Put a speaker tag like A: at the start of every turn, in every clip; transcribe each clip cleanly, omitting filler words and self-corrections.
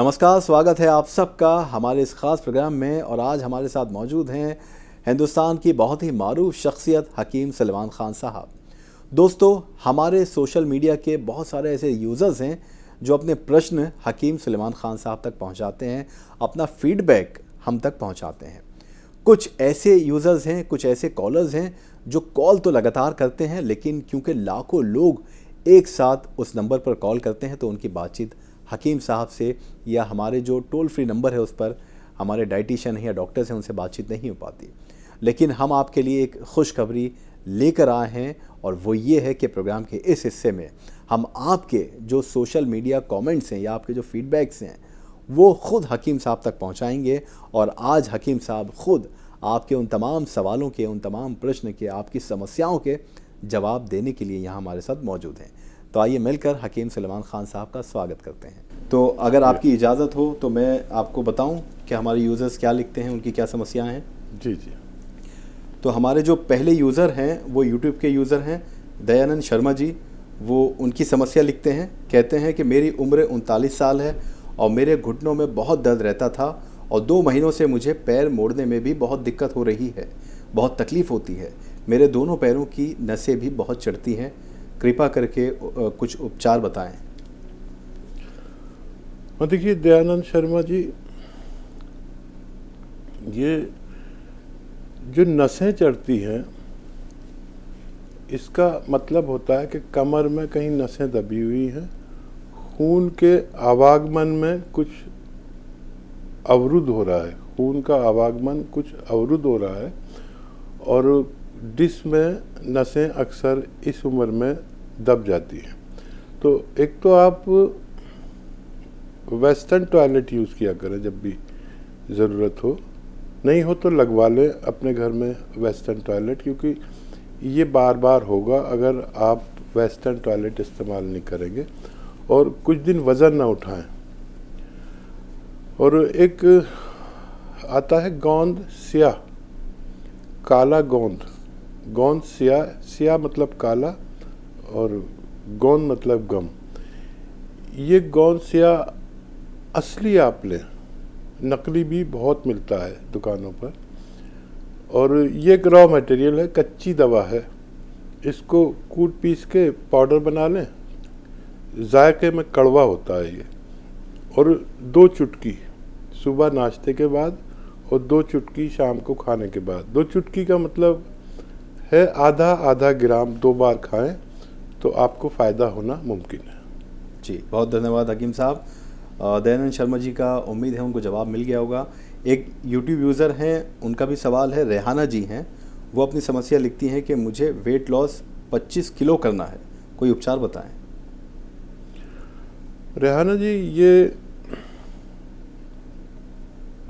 A: नमस्कार, स्वागत है आप सबका हमारे इस खास प्रोग्राम में। और आज हमारे साथ मौजूद हैं हिंदुस्तान की बहुत ही मारूफ शख्सियत हकीम सलमान खान साहब। दोस्तों, हमारे सोशल मीडिया के बहुत सारे ऐसे यूज़र्स हैं जो अपने प्रश्न हकीम सलमान खान साहब तक पहुंचाते हैं, अपना फीडबैक हम तक पहुंचाते हैं। कुछ ऐसे यूज़र्स हैं, कुछ ऐसे कॉलर्स हैं जो कॉल तो लगातार करते हैं, लेकिन क्योंकि लाखों लोग एक साथ उस नंबर पर कॉल करते हैं तो उनकी बातचीत हकीम साहब से या हमारे जो टोल फ्री नंबर है उस पर हमारे डाइटिशियन हैं या डॉक्टर्स हैं उनसे बातचीत नहीं हो पाती। लेकिन हम आपके लिए एक खुशखबरी लेकर आए हैं और वो ये है कि प्रोग्राम के इस हिस्से में हम आपके जो सोशल मीडिया कमेंट्स हैं या आपके जो फीडबैक्स हैं वो ख़ुद हकीम साहब तक पहुंचाएंगे। और आज हकीम साहब ख़ुद आपके उन तमाम सवालों के, उन तमाम प्रश्न के, आपकी समस्याओं के जवाब देने के लिए यहाँ हमारे साथ मौजूद हैं। तो आइए मिलकर हकीम सलमान खान साहब का स्वागत करते हैं। तो अगर आपकी इजाज़त हो तो मैं आपको बताऊं कि हमारे यूज़र्स क्या लिखते हैं, उनकी क्या समस्याएं हैं।
B: जी जी।
A: तो हमारे जो पहले यूज़र हैं वो यूट्यूब के यूज़र हैं दयानंद शर्मा जी। वो उनकी समस्या लिखते हैं, कहते हैं कि मेरी उम्र 39 साल है और मेरे घुटनों में बहुत दर्द रहता था और 2 महीनों से मुझे पैर मोड़ने में भी बहुत दिक्कत हो रही है, बहुत तकलीफ़ होती है। मेरे दोनों पैरों की नसें भी बहुत चढ़ती हैं, कृपा करके कुछ उपचार बताएं।
B: देखिए दयानंद शर्मा जी, ये जो नसें चढ़ती हैं इसका मतलब होता है कि कमर में कहीं नसें दबी हुई हैं, खून के आवागमन में कुछ अवरुद्ध हो रहा है, खून का आवागमन कुछ अवरुद्ध हो रहा है और डिस्क में नसें अक्सर इस उम्र में दब जाती हैं। तो एक तो आप वेस्टर्न टॉयलेट यूज़ किया करें जब भी ज़रूरत हो, नहीं हो तो लगवा लें अपने घर में वेस्टर्न टॉयलेट, क्योंकि ये बार बार होगा अगर आप वेस्टर्न टॉयलेट इस्तेमाल नहीं करेंगे और कुछ दिन वज़न ना उठाएं। और एक आता है गोंद स्याह, काला गोंद, गोंद स्याह, स्याह मतलब काला और गोंद मतलब गम। ये गोंद स्याह असली आप लें, नकली भी बहुत मिलता है दुकानों पर। और ये एक रॉ मटेरियल है, कच्ची दवा है, इसको कूट पीस के पाउडर बना लें, जायके में कड़वा होता है ये। और 2 चुटकी सुबह नाश्ते के बाद और 2 चुटकी शाम को खाने के बाद। 2 चुटकी का मतलब है आधा आधा ग्राम 2 बार खाएं तो आपको फ़ायदा होना मुमकिन है।
A: जी, बहुत धन्यवाद हकीम साहब। दयानंद शर्मा जी का उम्मीद है उनको जवाब मिल गया होगा। एक यूट्यूब यूज़र हैं, उनका भी सवाल है, रेहाना जी हैं। वो अपनी समस्या लिखती हैं कि मुझे वेट लॉस 25 किलो करना है, कोई उपचार बताएं।
B: रेहाना जी, ये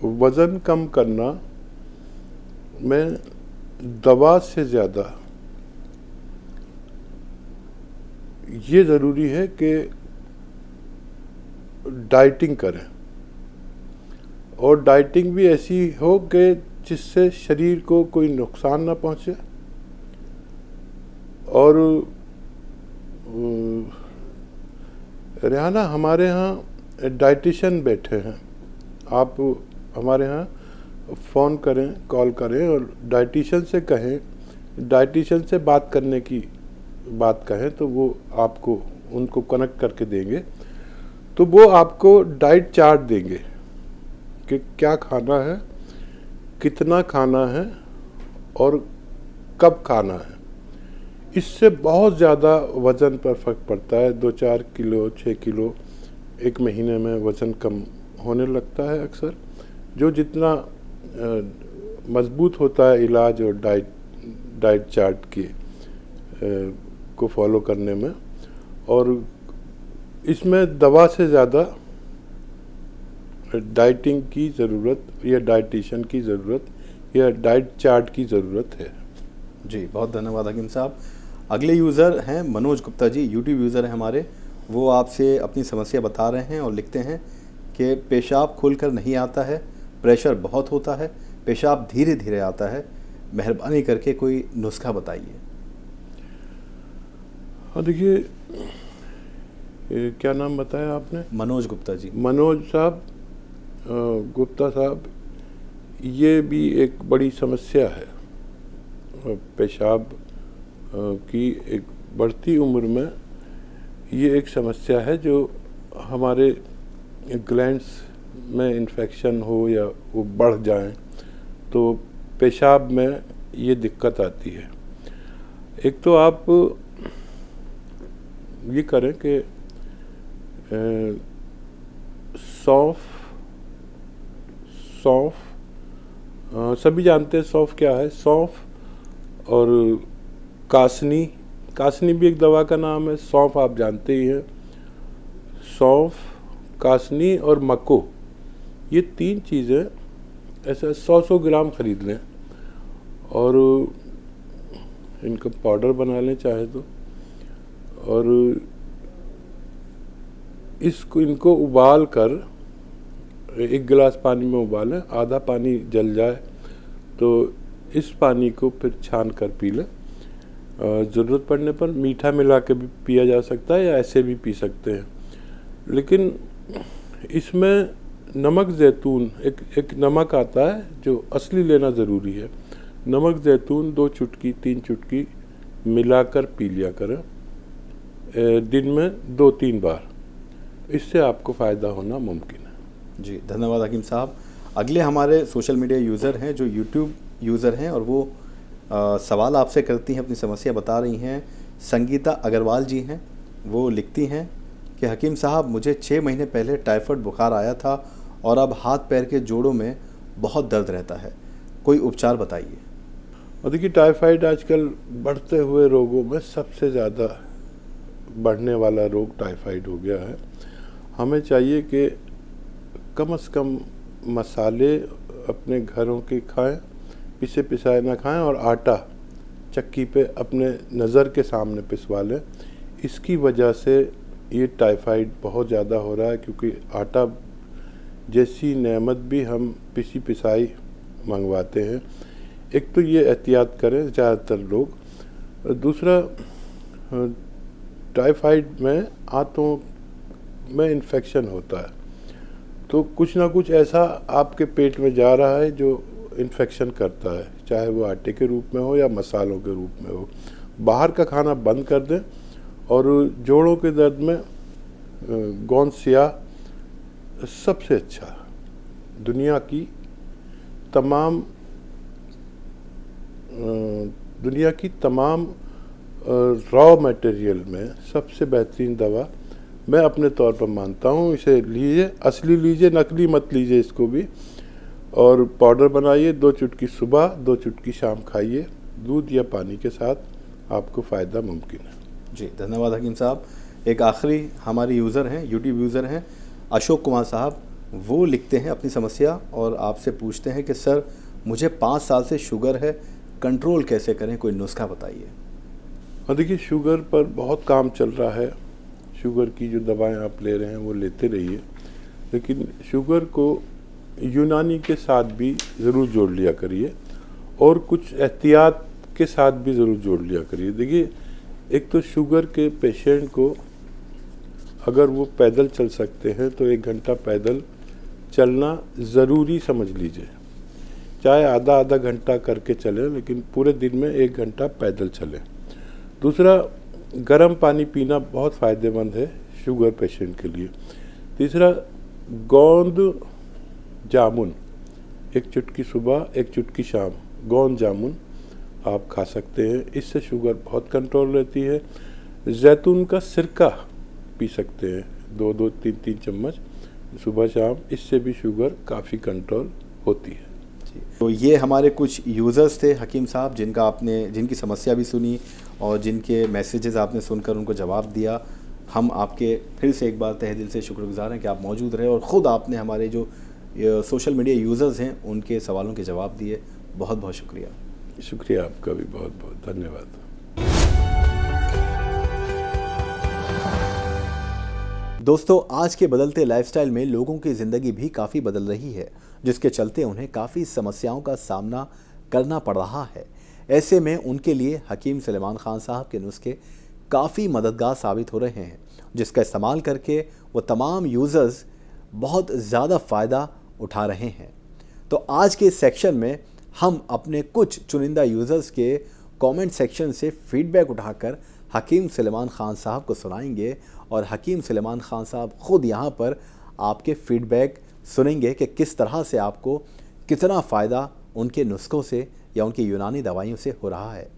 B: वज़न कम करना में दवा से ज़्यादा ये ज़रूरी है कि डाइटिंग करें, और डाइटिंग भी ऐसी हो कि जिससे शरीर को कोई नुकसान ना पहुंचे। और रेहाना, हमारे यहाँ डाइटिशियन बैठे हैं, आप हमारे यहाँ फ़ोन करें, कॉल करें और डाइटिशियन से कहें, डाइटिशियन से बात करने की बात कहें तो वो आपको उनको कनेक्ट करके देंगे। तो वो आपको डाइट चार्ट देंगे कि क्या खाना है, कितना खाना है और कब खाना है। इससे बहुत ज़्यादा वज़न पर फ़र्क पड़ता है। 2-4 किलो 6 किलो एक महीने में वज़न कम होने लगता है अक्सर, जो जितना मज़बूत होता है इलाज और डाइट चार्ट के को फॉलो करने में। और इसमें दवा से ज़्यादा डाइटिंग की ज़रूरत या डाइटिशियन की ज़रूरत या डाइट चार्ट की ज़रूरत है।
A: जी, बहुत धन्यवाद हकीम साहब। अगले यूज़र हैं मनोज गुप्ता जी, यूट्यूब यूज़र हैं हमारे। वो आपसे अपनी समस्या बता रहे हैं और लिखते हैं कि पेशाब खुलकर नहीं आता है, प्रेशर बहुत होता है, पेशाब धीरे धीरे आता है, मेहरबानी करके कोई नुस्खा बताइए।
B: हाँ, देखिए क्या नाम बताया आपने?
A: मनोज गुप्ता जी।
B: मनोज साहब, गुप्ता साहब, ये भी एक बड़ी समस्या है। पेशाब की एक बढ़ती उम्र में ये एक समस्या है जो हमारे ग्लैंड्स में इन्फेक्शन हो या वो बढ़ जाएं तो पेशाब में ये दिक्कत आती है। एक तो आप ये करें कि सौंफ सभी जानते हैं सौंफ क्या है। सौंफ और कासनी भी एक दवा का नाम है। सौंफ आप जानते ही हैं। सौंफ, कासनी और मको, ये 3 चीज़ें ऐसा 100 ग्राम खरीद लें और इनका पाउडर बना लें चाहे तो, और इनको उबाल कर 1 गिलास पानी में उबालें। आधा पानी जल जाए तो इस पानी को फिर छान कर पी लें। ज़रूरत पड़ने पर मीठा मिला के भी पिया जा सकता है या ऐसे भी पी सकते हैं। लेकिन इसमें नमक ज़ैतून, एक नमक आता है जो असली लेना ज़रूरी है। नमक ज़ैतून 2 चुटकी 3 चुटकी मिलाकर पी लिया करें दिन में 2-3 बार। इससे आपको फ़ायदा होना मुमकिन है।
A: जी धन्यवाद हकीम साहब। अगले हमारे सोशल मीडिया यूज़र हैं जो यूट्यूब यूज़र हैं और वो सवाल आपसे करती हैं, अपनी समस्या बता रही हैं। संगीता अग्रवाल जी हैं। वो लिखती हैं कि हकीम साहब, मुझे 6 महीने पहले टाइफाइड बुखार आया था और अब हाथ पैर के जोड़ों में बहुत दर्द रहता है, कोई उपचार बताइए।
B: और देखिए, टाइफाइड आजकल बढ़ते हुए रोगों में सबसे ज़्यादा बढ़ने वाला रोग टाइफाइड हो गया है। हमें चाहिए कि कम से कम मसाले अपने घरों के खाएं, पिसे पिसाए ना खाएं, और आटा चक्की पे अपने नज़र के सामने पिसवा लें। इसकी वजह से ये टाइफाइड बहुत ज़्यादा हो रहा है, क्योंकि आटा जैसी नेमत भी हम पिसी पिसाई मंगवाते हैं। एक तो ये एहतियात करें ज़्यादातर लोग। दूसरा, टाइफाइड में आंतों में इन्फेक्शन होता है, तो कुछ ना कुछ ऐसा आपके पेट में जा रहा है जो इन्फेक्शन करता है, चाहे वो आटे के रूप में हो या मसालों के रूप में हो। बाहर का खाना बंद कर दें। और जोड़ों के दर्द में गोंद सिया सबसे अच्छा, दुनिया की तमाम रॉ मटेरियल में सबसे बेहतरीन दवा मैं अपने तौर पर मानता हूँ। इसे लीजिए, असली लीजिए, नकली मत लीजिए इसको भी। और पाउडर बनाइए, 2 चुटकी सुबह 2 चुटकी शाम खाइए, दूध या पानी के साथ, आपको फ़ायदा मुमकिन है।
A: जी धन्यवाद हकीम साहब। एक आखिरी हमारे यूज़र हैं, यूट्यूब यूज़र हैं अशोक कुमार साहब। वो लिखते हैं अपनी समस्या और आपसे पूछते हैं कि सर, मुझे 5 साल से शुगर है, कंट्रोल कैसे करें, कोई नुस्खा बताइए।
B: और देखिए, शुगर पर बहुत काम चल रहा है। शुगर की जो दवाएं आप ले रहे हैं वो लेते रहिए, लेकिन शुगर को यूनानी के साथ भी ज़रूर जोड़ लिया करिए और कुछ एहतियात के साथ भी ज़रूर जोड़ लिया करिए। देखिए, एक तो शुगर के पेशेंट को अगर वो पैदल चल सकते हैं तो 1 घंटा पैदल चलना ज़रूरी समझ लीजिए। चाहे आधा घंटा करके चलें, लेकिन पूरे दिन में 1 घंटा पैदल चलें। दूसरा, गर्म पानी पीना बहुत फ़ायदेमंद है शुगर पेशेंट के लिए। तीसरा, गोंद जामुन 1 चुटकी सुबह 1 चुटकी शाम गोंद जामुन आप खा सकते हैं। इससे शुगर बहुत कंट्रोल रहती है। जैतून का सिरका पी सकते हैं 2-2 3-3 चम्मच सुबह शाम, इससे भी शुगर काफ़ी कंट्रोल होती है।
A: तो ये हमारे कुछ यूज़र्स थे हकीम साहब, जिनकी समस्या भी सुनी और जिनके मैसेजेस आपने सुनकर उनको जवाब दिया। हम आपके फिर से एक बार तहे दिल से शुक्रगुजार हैं कि आप मौजूद रहे और ख़ुद आपने हमारे जो सोशल मीडिया यूज़र्स हैं उनके सवालों के जवाब दिए। बहुत बहुत शुक्रिया।
B: शुक्रिया आपका भी, बहुत बहुत धन्यवाद।
A: दोस्तों, आज के बदलते लाइफस्टाइल में लोगों की ज़िंदगी भी काफ़ी बदल रही है, जिसके चलते उन्हें काफ़ी समस्याओं का सामना करना पड़ रहा है। ऐसे में उनके लिए हकीम सलेमान खान साहब के नुस्खे काफ़ी मददगार साबित हो रहे हैं, जिसका इस्तेमाल करके वो तमाम यूज़र्स बहुत ज़्यादा फ़ायदा उठा रहे हैं। तो आज के इस सेक्शन में हम अपने कुछ चुनिंदा यूज़र्स के कमेंट सेक्शन से फीडबैक उठाकर हकीम सुलेमान ख़ान साहब को सुनाएंगे और हकीम सुलेमान ख़ान साहब ख़ुद यहाँ पर आपके फीडबैक सुनेंगे कि किस तरह से आपको कितना फ़ायदा उनके नुस्खों से या उनकी यूनानी दवाइयों से हो रहा है।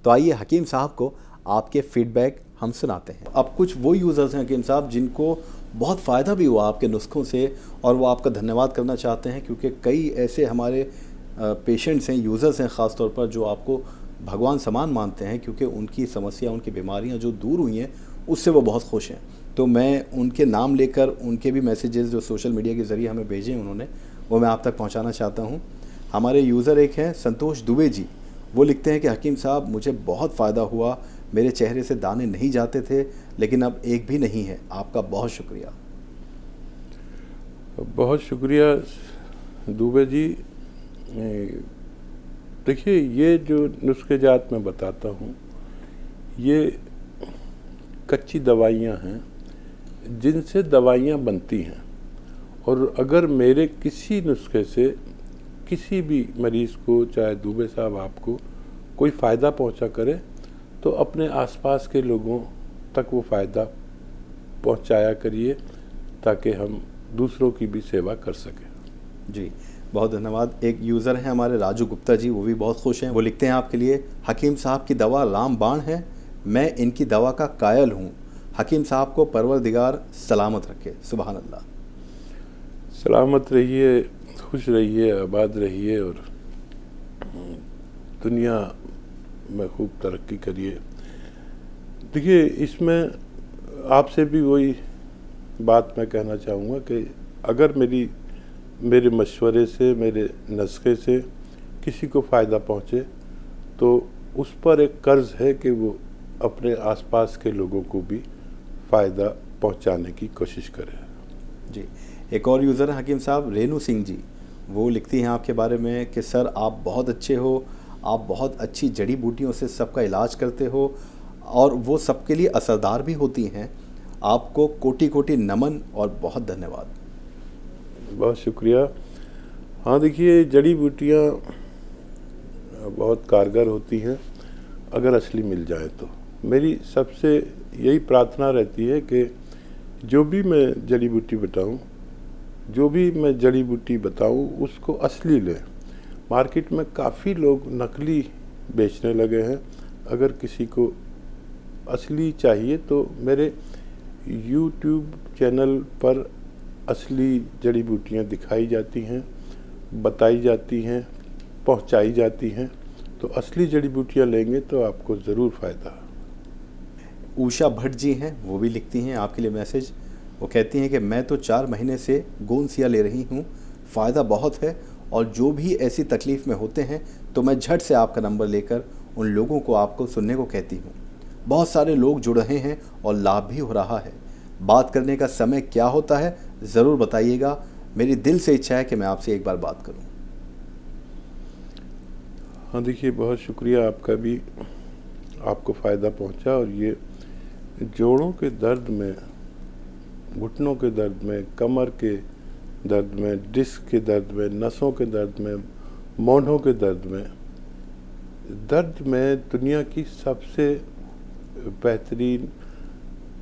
A: तो आइए हकीम साहब को आपके फीडबैक हम सुनाते हैं। अब कुछ वो यूज़र्स हैं हकीम साहब जिनको बहुत फ़ायदा भी हुआ आपके नुस्खों से और वो आपका धन्यवाद करना चाहते हैं, क्योंकि कई ऐसे हमारे पेशेंट्स हैं, यूज़र्स हैं ख़ास तौर पर, जो आपको भगवान समान मानते हैं, क्योंकि उनकी समस्या, उनकी बीमारियां जो दूर हुई हैं उससे वो बहुत खुश हैं। तो मैं उनके नाम लेकर उनके भी मैसेजेस जो सोशल मीडिया के ज़रिए हमें भेजे उन्होंने, वो मैं आप तक पहुंचाना चाहता हूं। हमारे यूज़र एक हैं संतोष दुबे जी। वो लिखते हैं कि हकीम साहब मुझे बहुत फ़ायदा हुआ, मेरे चेहरे से दाने नहीं जाते थे लेकिन अब एक भी नहीं है। आपका बहुत शुक्रिया।
B: बहुत शुक्रिया दुबे जी। देखिए, ये जो नुस्खे जात मैं बताता हूँ, ये कच्ची दवाइयाँ हैं जिनसे दवाइयाँ बनती हैं, और अगर मेरे किसी नुस्खे से किसी भी मरीज़ को, चाहे दुबे साहब आपको, कोई फ़ायदा पहुँचा करे तो अपने आसपास के लोगों तक वो फ़ायदा पहुँचाया करिए, ताकि हम दूसरों की भी सेवा कर सकें।
A: जी बहुत धन्यवाद। एक यूज़र हैं हमारे राजू गुप्ता जी, वो भी बहुत खुश हैं। वो लिखते हैं आपके लिए, हकीम साहब की दवा रामबाण है, मैं इनकी दवा का कायल हूँ। हकीम साहब को परवरदिगार सलामत रखे। सुभान अल्लाह।
B: सलामत रहिए, खुश रहिए, आबाद रहिए और दुनिया में खूब तरक्की करिए। देखिए, इसमें आपसे भी वही बात मैं कहना चाहूँगा कि अगर मेरे मशवरे से, मेरे नुस्खे से किसी को फ़ायदा पहुँचे तो उस पर एक कर्ज़ है कि वो अपने आसपास के लोगों को भी फ़ायदा पहुँचाने की कोशिश करे।
A: जी एक और यूज़र हैं हकीम साहब, रेनू सिंह जी। वो लिखती हैं आपके बारे में कि सर आप बहुत अच्छे हो, आप बहुत अच्छी जड़ी बूटियों से सबका इलाज करते हो और वो सबके लिए असरदार भी होती हैं। आपको कोटि कोटि नमन और बहुत धन्यवाद।
B: बहुत शुक्रिया। हाँ, देखिए, जड़ी बूटियाँ बहुत कारगर होती हैं अगर असली मिल जाए तो। मेरी सबसे यही प्रार्थना रहती है कि जो भी मैं जड़ी बूटी बताऊँ उसको असली लें। मार्केट में काफ़ी लोग नकली बेचने लगे हैं। अगर किसी को असली चाहिए तो मेरे YouTube चैनल पर असली जड़ी बूटियाँ दिखाई जाती हैं, बताई जाती हैं, पहुंचाई जाती हैं। तो असली जड़ी बूटियाँ लेंगे तो आपको ज़रूर फ़ायदा।
A: उषा भट्ट जी हैं, वो भी लिखती हैं आपके लिए मैसेज। वो कहती हैं कि मैं तो 4 महीने से गोंदसिया ले रही हूँ, फ़ायदा बहुत है और जो भी ऐसी तकलीफ़ में होते हैं तो मैं झट से आपका नंबर लेकर उन लोगों को आपको सुनने को कहती हूँ। बहुत सारे लोग जुड़ रहे हैं और लाभ भी हो रहा है। बात करने का समय क्या होता है ज़रूर बताइएगा, मेरी दिल से इच्छा है कि मैं आपसे एक बार बात करूं।
B: हाँ, देखिए, बहुत शुक्रिया आपका भी, आपको फ़ायदा पहुंचा। और ये जोड़ों के दर्द में, घुटनों के दर्द में, कमर के दर्द में, डिस्क के दर्द में, नसों के दर्द में, मोढ़ों के दर्द में दुनिया की सबसे बेहतरीन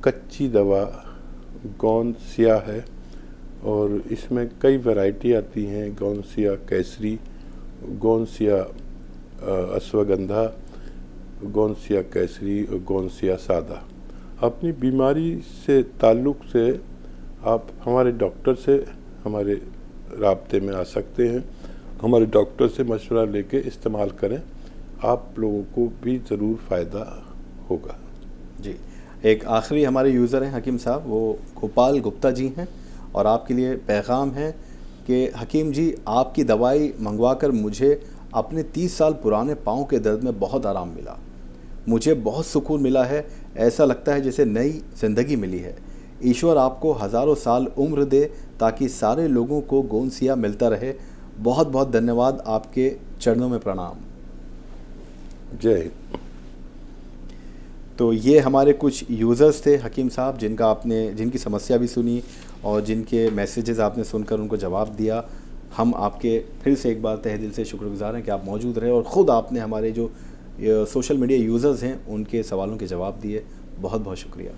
B: कच्ची दवा गोंदसिया है। और इसमें कई वैरायटी आती हैं, गोंदसिया केसरी, गोंदसिया अश्वगंधा, गोंदसिया केसरी और गोंदसिया सादा। अपनी बीमारी से ताल्लुक़ से आप हमारे डॉक्टर से हमारे राब्ते में आ सकते हैं। हमारे डॉक्टर से मशवरा लेके इस्तेमाल करें, आप लोगों को भी ज़रूर फ़ायदा होगा।
A: जी एक आखिरी हमारे यूज़र हैं हकीम साहब, वो गोपाल गुप्ता जी हैं और आपके लिए पैगाम है कि हकीम जी आपकी दवाई मंगवाकर मुझे अपने 30 साल पुराने पाँव के दर्द में बहुत आराम मिला। मुझे बहुत सुकून मिला है, ऐसा लगता है जैसे नई ज़िंदगी मिली है। ईश्वर आपको हज़ारों साल उम्र दे ताकि सारे लोगों को गोंदसिया मिलता रहे। बहुत बहुत धन्यवाद, आपके चरणों में प्रणाम।
B: जय हिंद।
A: तो ये हमारे कुछ यूज़र्स थे हकीम साहब, जिनकी समस्या भी सुनी और जिनके मैसेजेस आपने सुनकर उनको जवाब दिया। हम आपके फिर से एक बार तहे दिल से शुक्रगुजार हैं कि आप मौजूद रहे और ख़ुद आपने हमारे जो सोशल मीडिया यूज़र्स हैं उनके सवालों के जवाब दिए। बहुत बहुत शुक्रिया।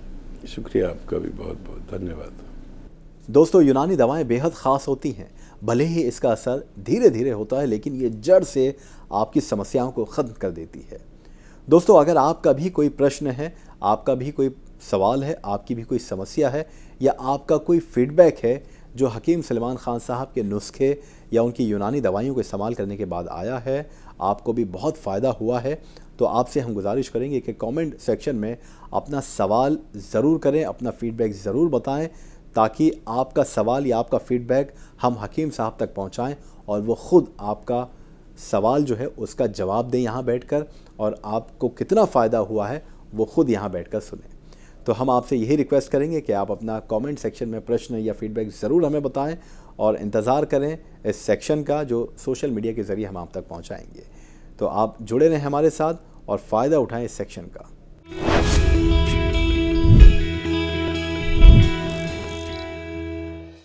B: शुक्रिया आपका भी, बहुत बहुत धन्यवाद।
A: दोस्तों, यूनानी दवाएं बेहद ख़ास होती हैं। भले ही इसका असर धीरे धीरे होता है, लेकिन ये जड़ से आपकी समस्याओं को ख़त्म कर देती है। दोस्तों, अगर आपका भी कोई प्रश्न है, आपका भी कोई सवाल है, आपकी भी कोई समस्या है या आपका कोई फीडबैक है जो हकीम सलमान ख़ान साहब के नुस्खे या उनकी यूनानी दवाइयों को इस्तेमाल करने के बाद आया है, आपको भी बहुत फ़ायदा हुआ है, तो आपसे हम गुजारिश करेंगे कि कमेंट सेक्शन में अपना सवाल ज़रूर करें, अपना फ़ीडबैक ज़रूर बताएं, ताकि आपका सवाल या आपका फ़ीडबैक हम हकीम साहब तक पहुंचाएं और वो ख़ुद आपका सवाल जो है उसका जवाब दें यहाँ बैठकर, और आपको कितना फ़ायदा हुआ है वो ख़ुद यहाँ बैठकर सुनें। तो हम आपसे यही रिक्वेस्ट करेंगे कि आप अपना कमेंट सेक्शन में प्रश्न या फीडबैक ज़रूर हमें बताएं और इंतज़ार करें इस सेक्शन का जो सोशल मीडिया के ज़रिए हम आप तक पहुंचाएंगे। तो आप जुड़े रहें हमारे साथ और फ़ायदा उठाएं इस सेक्शन का।